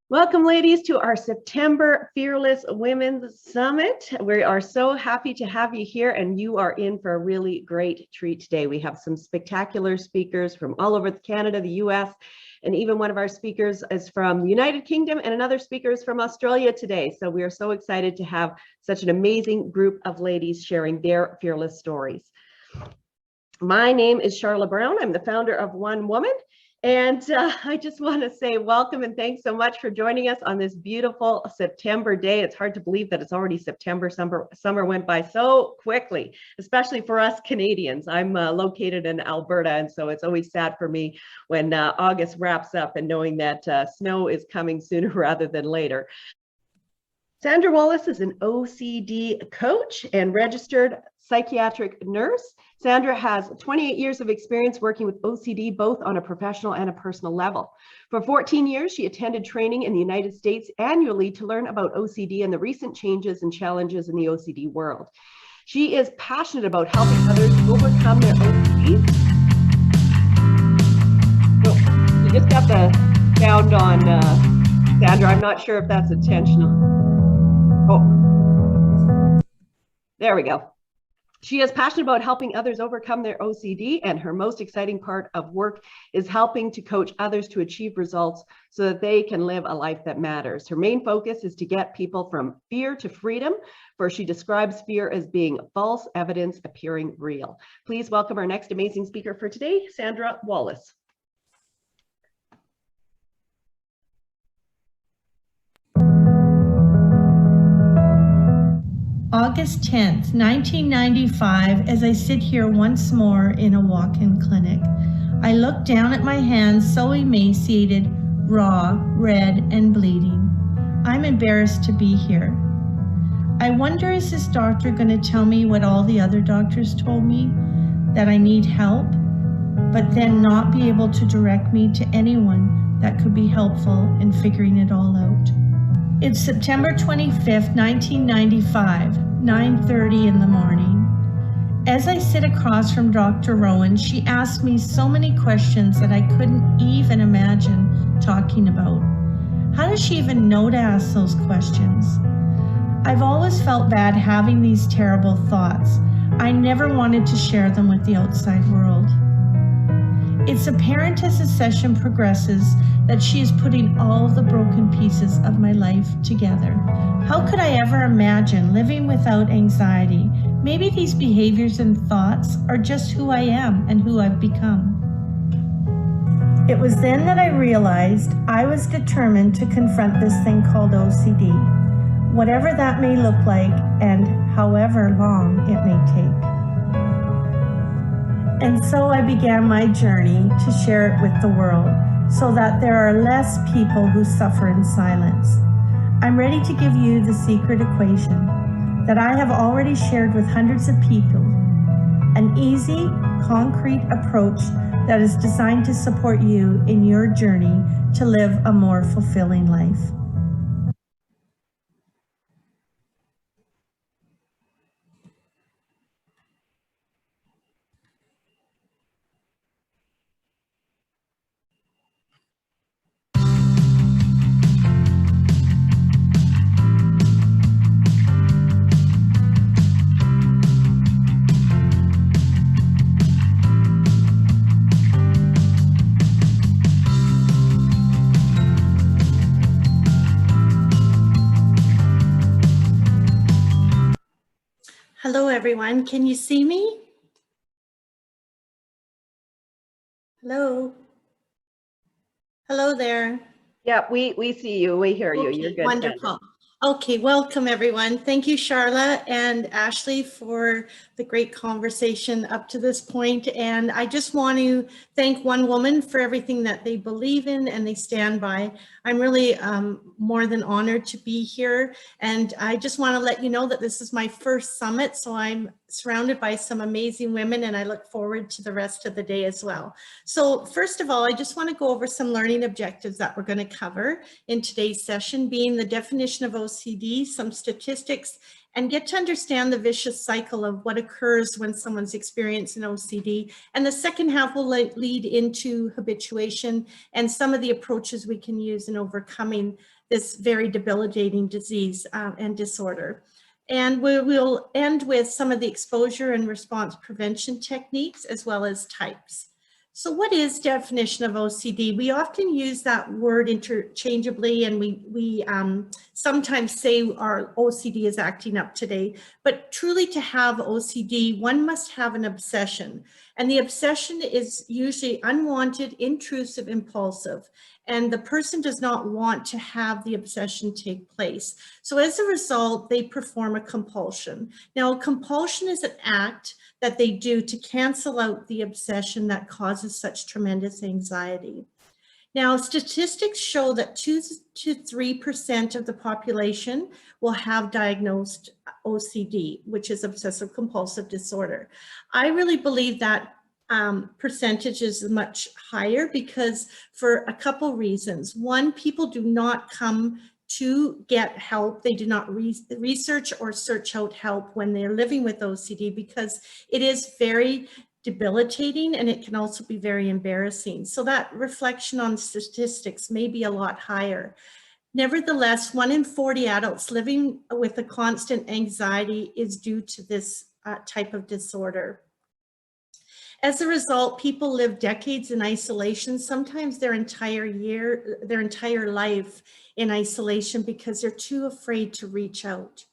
Welcome, ladies, to our September Fearless Women's Summit. We are so happy to have you here, and you are in for a really great treat today. We have some spectacular speakers from all over Canada, the US, and even one of our speakers is from the United Kingdom, and another speaker is from Australia today. So we are so excited to have such an amazing group of ladies sharing their fearless stories. My name is Charla Brown. I'm the founder of One Woman. And I just want to say welcome and thanks so much for joining us on this beautiful September day. It's hard to believe that it's already September. Summer went by so quickly, especially for us Canadians. I'm located in Alberta, and so it's always sad for me when August wraps up and knowing that snow is coming sooner rather than later. Sandra Wallace is an OCD coach and registered psychiatric nurse. Sandra has 28 years of experience working with OCD, both on a professional and a personal level. For 14 years, she attended training in the United States annually to learn about OCD and the recent changes and challenges in the OCD world. She is passionate about helping others overcome their OCD. So you just got the sound on Sandra. I'm not sure if that's intentional. Oh, there we go. She is passionate about helping others overcome their OCD, and her most exciting part of work is helping to coach others to achieve results so that they can live a life that matters. Her main focus is to get people from fear to freedom, for she describes fear as being false evidence appearing real. Please welcome our next amazing speaker for today, Sandra Wallace. August 10th, 1995, as I sit here once more in a walk-in clinic. I look down at my hands so emaciated, raw, red, and bleeding. I'm embarrassed to be here. I wonder, is this doctor going to tell me what all the other doctors told me? That I need help, but then not be able to direct me to anyone that could be helpful in figuring it all out. It's September 25th, 1995, 9:30 in the morning. As I sit across from Dr. Rowan, she asked me so many questions that I couldn't even imagine talking about. How does she even know to ask those questions? I've always felt bad having these terrible thoughts. I never wanted to share them with the outside world. It's apparent as the session progresses that she is putting all the broken pieces of my life together. How could I ever imagine living without anxiety? Maybe these behaviors and thoughts are just who I am and who I've become. It was then that I realized I was determined to confront this thing called OCD, whatever that may look like and however long it may take. And so I began my journey to share it with the world so that there are less people who suffer in silence. I'm ready to give you the secret equation that I have already shared with hundreds of people, an easy, concrete approach that is designed to support you in your journey to live a more fulfilling life. Hello, everyone. Can you see me? Hello? Hello there. Yeah, we see you. We hear you. Okay, You're good. wonderful. Sandra. Okay, welcome everyone. Thank you, Charla and Ashley, for the great conversation up to this point. And I just want to thank One Woman for everything that they believe in and they stand by. I'm really more than honored to be here. And I just want to let you know that this is my first summit, so I'm surrounded by some amazing women and I look forward to the rest of the day as well. So first of all, I just want to go over some learning objectives that we're going to cover in today's session, being the definition of OCD, some statistics, and get to understand the vicious cycle of what occurs when someone's experiencing OCD. And the second half will lead into habituation and some of the approaches we can use in overcoming this very debilitating disease and disorder. And we will end with some of the exposure and response prevention techniques as well as types. So what is definition of OCD? We often use that word interchangeably, and we sometimes say our OCD is acting up today, but truly to have OCD, one must have an obsession. And the obsession is usually unwanted, intrusive, impulsive, and the person does not want to have the obsession take place. So as a result, they perform a compulsion. Now, a compulsion is an act that they do to cancel out the obsession that causes such tremendous anxiety. Now, statistics show that 2 to 3% of the population will have diagnosed OCD, which is obsessive compulsive disorder. I really believe that percentage is much higher because for a couple reasons. One, people do not come to get help. They do not research or search out help when they're living with OCD because it is very debilitating and it can also be very embarrassing. So that reflection on statistics may be a lot higher. Nevertheless, 1 in 40 adults living with a constant anxiety is due to this type of disorder. As a result, people live decades in isolation, sometimes their entire life in isolation because they're too afraid to reach out.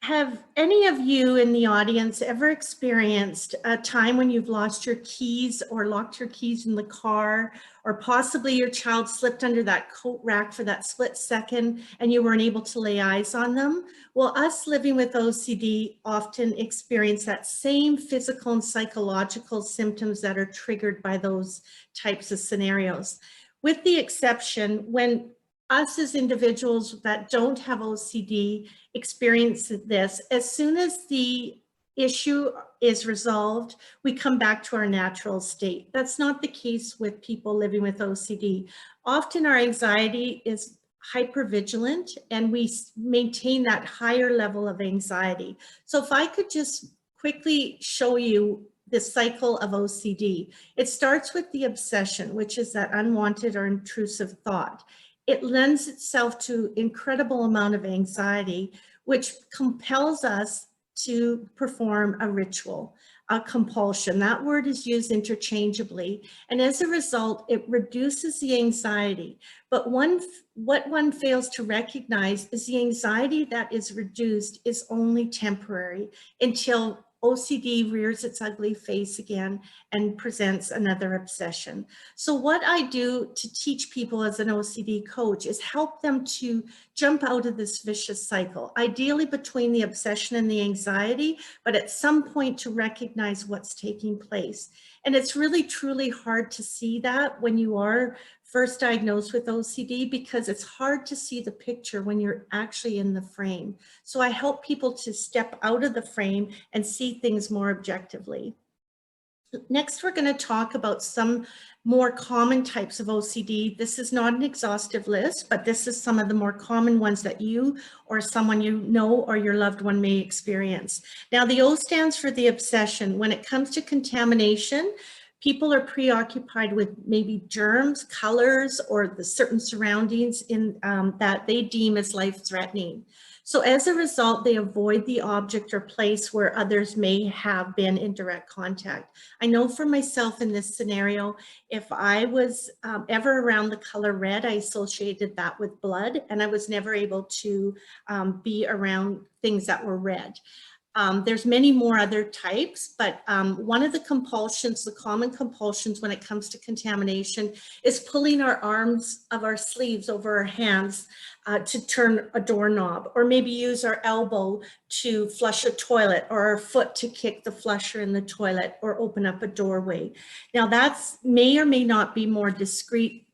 Have any of you in the audience ever experienced a time when you've lost your keys or locked your keys in the car, or possibly your child slipped under that coat rack for that split second and you weren't able to lay eyes on them? Well, us living with OCD often experience that same physical and psychological symptoms that are triggered by those types of scenarios. With the exception, when us as individuals that don't have OCD experience this, as soon as the issue is resolved, we come back to our natural state. That's not the case with people living with OCD. Often our anxiety is hypervigilant and we maintain that higher level of anxiety. So if I could just quickly show you the cycle of OCD. It starts with the obsession, which is that unwanted or intrusive thought. It lends itself to incredible amount of anxiety, which compels us to perform a ritual, a compulsion. That word is used interchangeably. And as a result, it reduces the anxiety. But what one fails to recognize is the anxiety that is reduced is only temporary until OCD rears its ugly face again and presents another obsession. So what I do to teach people as an OCD coach is help them to jump out of this vicious cycle, ideally between the obsession and the anxiety, but at some point to recognize what's taking place. And it's really, truly hard to see that when you are first diagnosed with OCD because it's hard to see the picture when you're actually in the frame. So I help people to step out of the frame and see things more objectively. Next, we're going to talk about some more common types of OCD. This is not an exhaustive list, but this is some of the more common ones that you or someone you know or your loved one may experience. Now, the O stands for the obsession. When it comes to contamination, people are preoccupied with maybe germs, colors, or the certain surroundings in that they deem as life-threatening. So as a result, they avoid the object or place where others may have been in direct contact. I know for myself in this scenario, if I was ever around the color red, I associated that with blood, and I was never able to be around things that were red. There's many more other types, but one of the compulsions, the common compulsions when it comes to contamination is pulling our arms of our sleeves over our hands to turn a doorknob, or maybe use our elbow to flush a toilet, or our foot to kick the flusher in the toilet or open up a doorway. Now that's may or may not be more discrete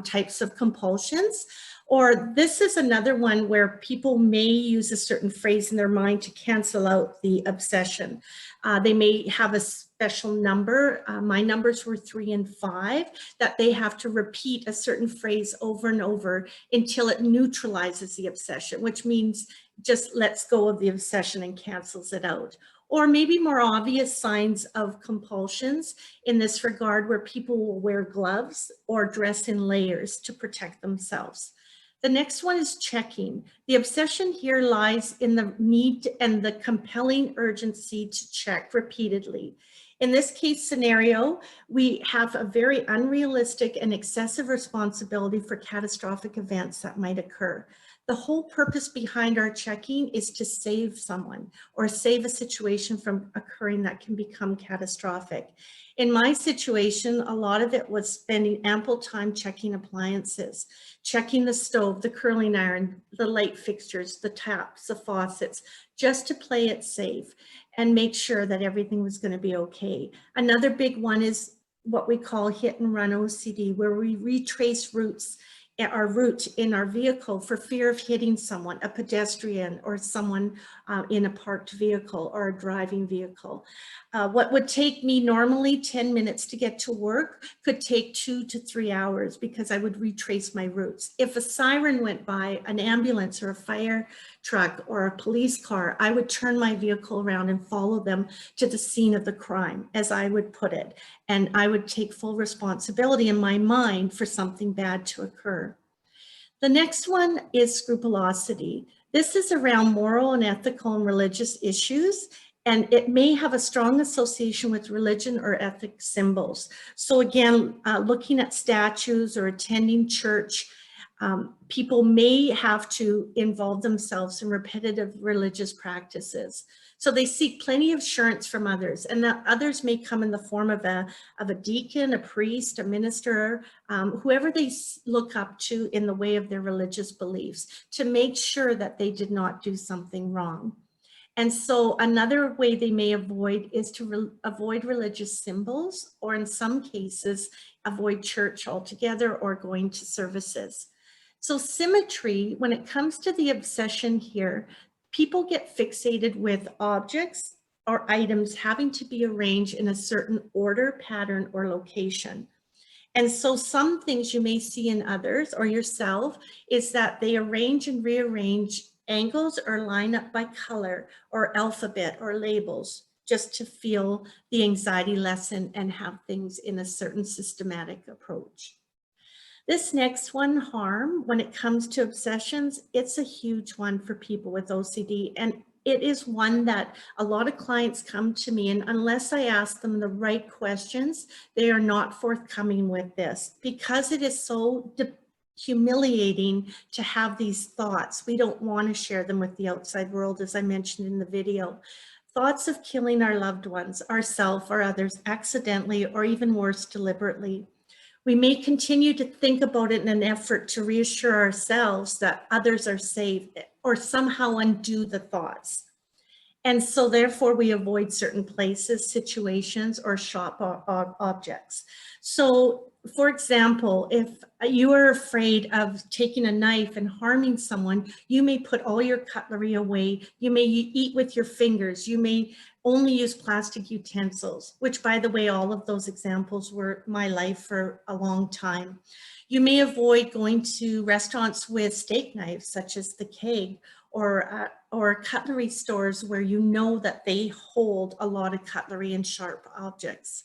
types of compulsions. Or this is another one where people may use a certain phrase in their mind to cancel out the obsession. They may have a special number. My numbers were 3 and 5, that they have to repeat a certain phrase over and over until it neutralizes the obsession, which means just lets go of the obsession and cancels it out. Or maybe more obvious signs of compulsions in this regard, where people will wear gloves or dress in layers to protect themselves. The next one is checking. The obsession here lies in the need and the compelling urgency to check repeatedly. In this case scenario, we have a very unrealistic and excessive responsibility for catastrophic events that might occur. The whole purpose behind our checking is to save someone or save a situation from occurring that can become catastrophic. In my situation, a lot of it was spending ample time checking appliances, checking the stove, the curling iron, the light fixtures, the taps, the faucets, just to play it safe and make sure that everything was going to be okay. Another big one is what we call hit and run OCD, where we retrace our route in our vehicle for fear of hitting someone, a pedestrian or someone in a parked vehicle or a driving vehicle. What would take me normally 10 minutes to get to work could take 2 to 3 hours because I would retrace my routes. If a siren went by, an ambulance or a fire truck or a police car, I would turn my vehicle around and follow them to the scene of the crime, as I would put it. And I would take full responsibility in my mind for something bad to occur. The next one is scrupulosity. This is around moral and ethical and religious issues, and it may have a strong association with religion or ethic symbols. So again, looking at statues or attending church, people may have to involve themselves in repetitive religious practices. So they seek plenty of assurance from others, and that others may come in the form of a deacon, a priest, a minister, whoever they look up to in the way of their religious beliefs, to make sure that they did not do something wrong. And so another way they may avoid is to avoid religious symbols, or in some cases, avoid church altogether or going to services. So symmetry, when it comes to the obsession here, people get fixated with objects or items having to be arranged in a certain order, pattern, or location. And so some things you may see in others or yourself is that they arrange and rearrange angles or line up by color or alphabet or labels, just to feel the anxiety lessen and have things in a certain systematic approach. This next one, harm, when it comes to obsessions, it's a huge one for people with OCD. And it is one that a lot of clients come to me, and unless I ask them the right questions, they are not forthcoming with this because it is so humiliating to have these thoughts. We don't want to share them with the outside world, as I mentioned in the video. Thoughts of killing our loved ones, ourselves or others accidentally, or even worse, deliberately. We may continue to think about it in an effort to reassure ourselves that others are safe or somehow undo the thoughts. And so therefore we avoid certain places, situations, or shop objects. So for example, if you are afraid of taking a knife and harming someone, you may put all your cutlery away. You may eat with your fingers. You may only use plastic utensils, which, by the way, all of those examples were my life for a long time. You may avoid going to restaurants with steak knives, such as the Keg, or cutlery stores where you know that they hold a lot of cutlery and sharp objects.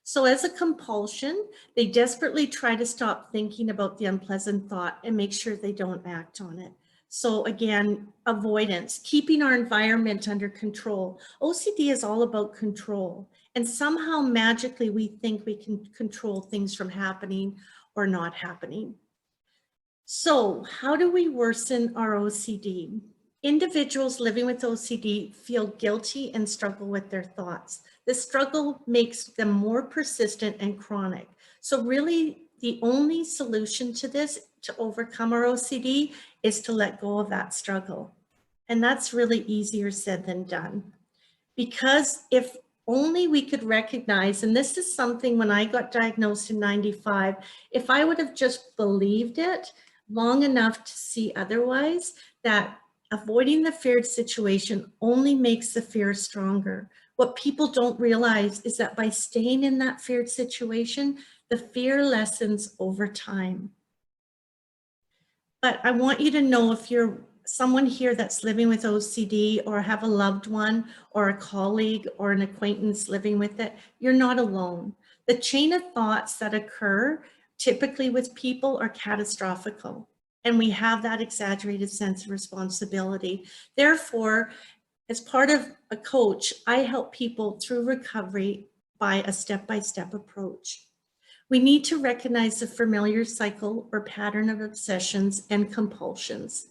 So as a compulsion, they desperately try to stop thinking about the unpleasant thought and make sure they don't act on it. So again, avoidance, keeping our environment under control. OCD is all about control. And somehow magically we think we can control things from happening or not happening. So how do we worsen our OCD? Individuals living with OCD feel guilty and struggle with their thoughts. This struggle makes them more persistent and chronic. So really the only solution to this, to overcome our OCD, is to let go of that struggle. And that's really easier said than done. Because if only we could recognize, and this is something when I got diagnosed in '95, if I would have just believed it long enough to see otherwise, that avoiding the feared situation only makes the fear stronger. What people don't realize is that by staying in that feared situation, the fear lessens over time. But I want you to know, if you're someone here that's living with OCD, or have a loved one or a colleague or an acquaintance living with it, you're not alone. The chain of thoughts that occur typically with people are catastrophical, and we have that exaggerated sense of responsibility. Therefore, as part of a coach, I help people through recovery by a step-by-step approach. We need to recognize the familiar cycle or pattern of obsessions and compulsions.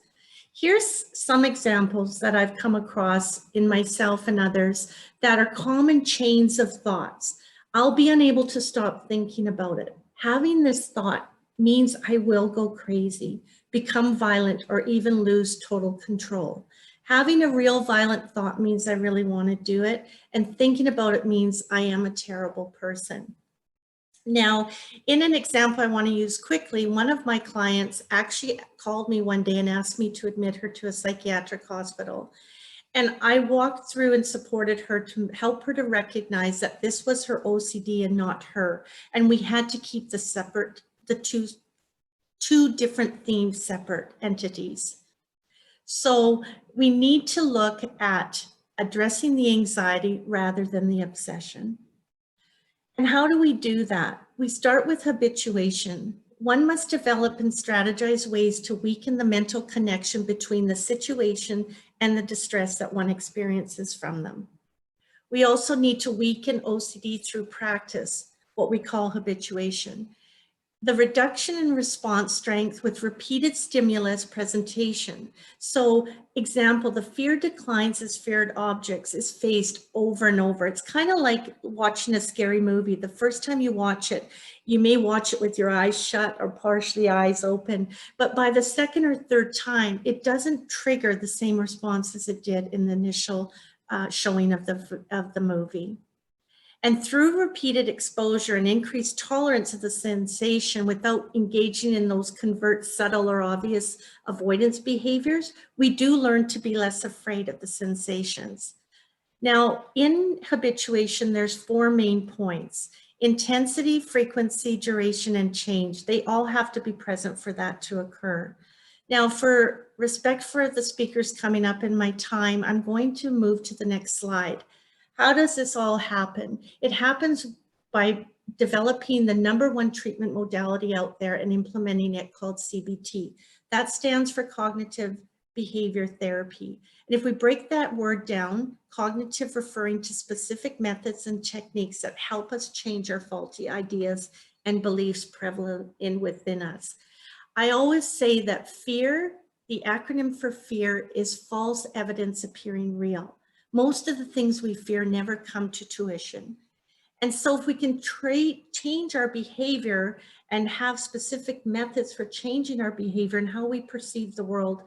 Here's some examples that I've come across in myself and others that are common chains of thoughts. I'll be unable to stop thinking about it. Having this thought means I will go crazy, become violent, or even lose total control. Having a real violent thought means I really want to do it, and thinking about it means I am a terrible person. Now, in an example I want to use quickly, one of my clients actually called me one day and asked me to admit her to a psychiatric hospital. And I walked through and supported her to help her to recognize that this was her OCD and not her. And we had to keep the two different themes separate entities. So we need to look at addressing the anxiety rather than the obsession. And how do we do that? We start with habituation. One must develop and strategize ways to weaken the mental connection between the situation and the distress that one experiences from them. We also need to weaken OCD through practice, what we call habituation. The reduction in response strength with repeated stimulus presentation. So, example, the fear declines as feared objects is faced over and over. It's kind of like watching a scary movie. The first time you watch it, you may watch it with your eyes shut or partially eyes open, but by the second or third time, it doesn't trigger the same response as it did in the initial showing of the movie. And through repeated exposure and increased tolerance of the sensation without engaging in those covert, subtle, or obvious avoidance behaviors, we do learn to be less afraid of the sensations. Now, in habituation, there's 4 main points: intensity, frequency, duration, and change. They all have to be present for that to occur. Now, for respect for the speakers coming up in my time, I'm going to move to the next slide. How does this all happen? It happens by developing the #1 treatment modality out there and implementing it, called CBT. That stands for cognitive behavior therapy. And if we break that word down, cognitive referring to specific methods and techniques that help us change our faulty ideas and beliefs prevalent within us. I always say that fear, the acronym for fear, is false evidence appearing real. Most of the things we fear never come to fruition. And so if we can change our behavior and have specific methods for changing our behavior and how we perceive the world,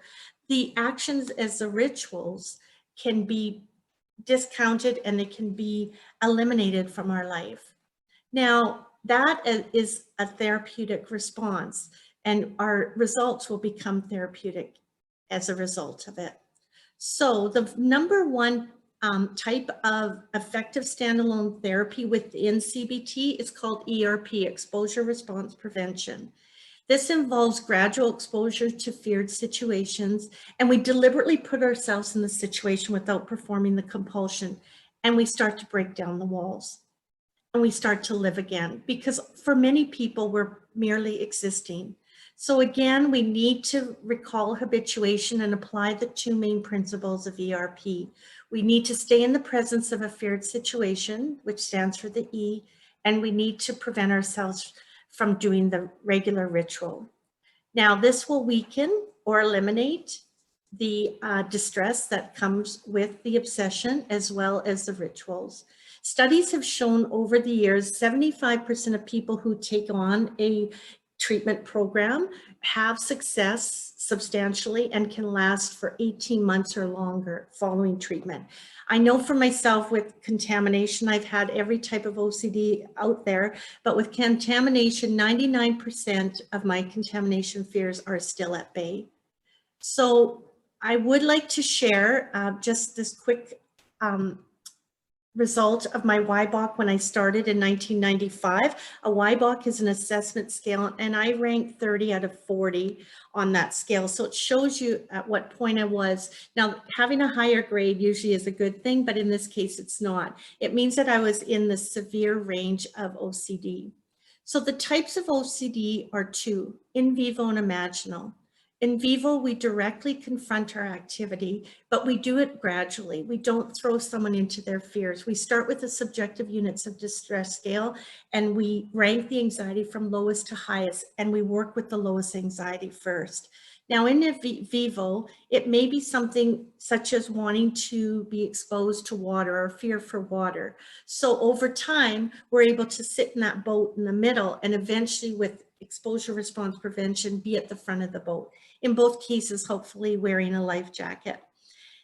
the actions as the rituals can be discounted and they can be eliminated from our life. Now, that is a therapeutic response, and our results will become therapeutic as a result of it. So the #1 type of effective standalone therapy within CBT is called ERP, Exposure Response Prevention. This involves gradual exposure to feared situations, and we deliberately put ourselves in the situation without performing the compulsion, and we start to break down the walls, and we start to live again, because for many people, we're merely existing. So again, we need to recall habituation and apply the 2 main principles of ERP. We need to stay in the presence of a feared situation, which stands for the E, and we need to prevent ourselves from doing the regular ritual. Now, this will weaken or eliminate the distress that comes with the obsession, as well as the rituals. Studies have shown over the years, 75% of people who take on a treatment program have success substantially and can last for 18 months or longer following treatment. I know for myself, with contamination, I've had every type of OCD out there, but with contamination, 99% of my contamination fears are still at bay. So I would like to share just this quick result of my YBOC when I started in 1995. A YBOC is an assessment scale, and I ranked 30 out of 40 on that scale. So it shows you at what point I was. Now, having a higher grade usually is a good thing, but in this case, it's not. It means that I was in the severe range of OCD. So the types of OCD are two: in vivo and imaginal. In vivo, we directly confront our activity, but we do it gradually. We don't throw someone into their fears. We start with the subjective units of distress scale, and we rank the anxiety from lowest to highest, and we work with the lowest anxiety first. Now, in vivo, it may be something such as wanting to be exposed to water or fear for water. So over time, we're able to sit in that boat in the middle, and eventually with exposure response prevention, be at the front of the boat. In both cases, hopefully wearing a life jacket.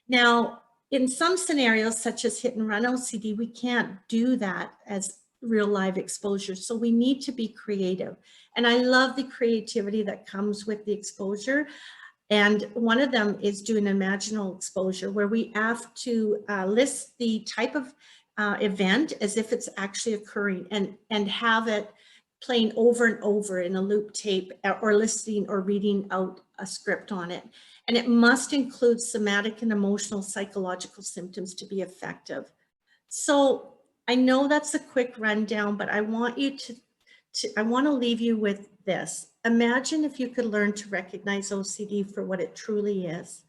Now, in some scenarios, such as hit and run OCD, we can't do that as real live exposure. So we need to be creative. And I love the creativity that comes with the exposure. And one of them is doing imaginal exposure, where we have to list the type of event as if it's actually occurring, and have it playing over and over in a loop tape, or listening or reading out a script on it. And it must include somatic and emotional psychological symptoms to be effective. So I know that's a quick rundown, but I want you I want to leave you with this. Imagine if you could learn to recognize OCD for what it truly is.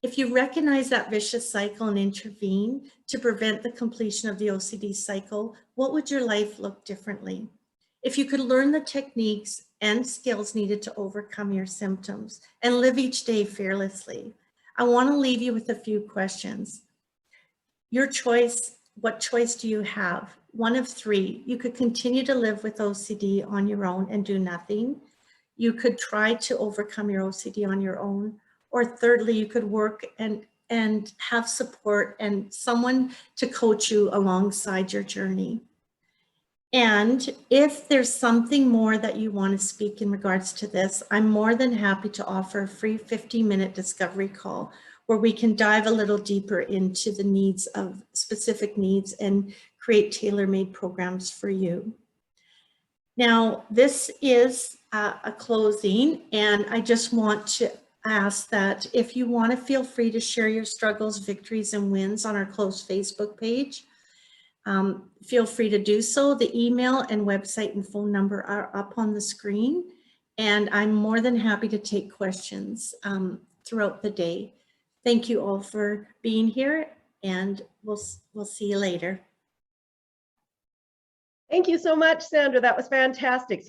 If you recognize that vicious cycle and intervene to prevent the completion of the OCD cycle, what would your life look differently? If you could learn the techniques and skills needed to overcome your symptoms and live each day fearlessly, I want to leave you with a few questions. Your choice, what choice do you have? One of three. You could continue to live with OCD on your own and do nothing. You could try to overcome your OCD on your own. Or thirdly, you could work and have support and someone to coach you alongside your journey. And if there's something more that you want to speak in regards to this, I'm more than happy to offer a free 15-minute discovery call where we can dive a little deeper into the needs of specific needs and create tailor-made programs for you. Now, this is a closing, and I just want to ask that if you want to, feel free to share your struggles, victories, and wins on our closed Facebook page. Feel free to do so. The email and website and phone number are up on the screen, and I'm more than happy to take questions throughout the day. Thank you all for being here, and we'll see you later. Thank you so much, Sandra. That was fantastic.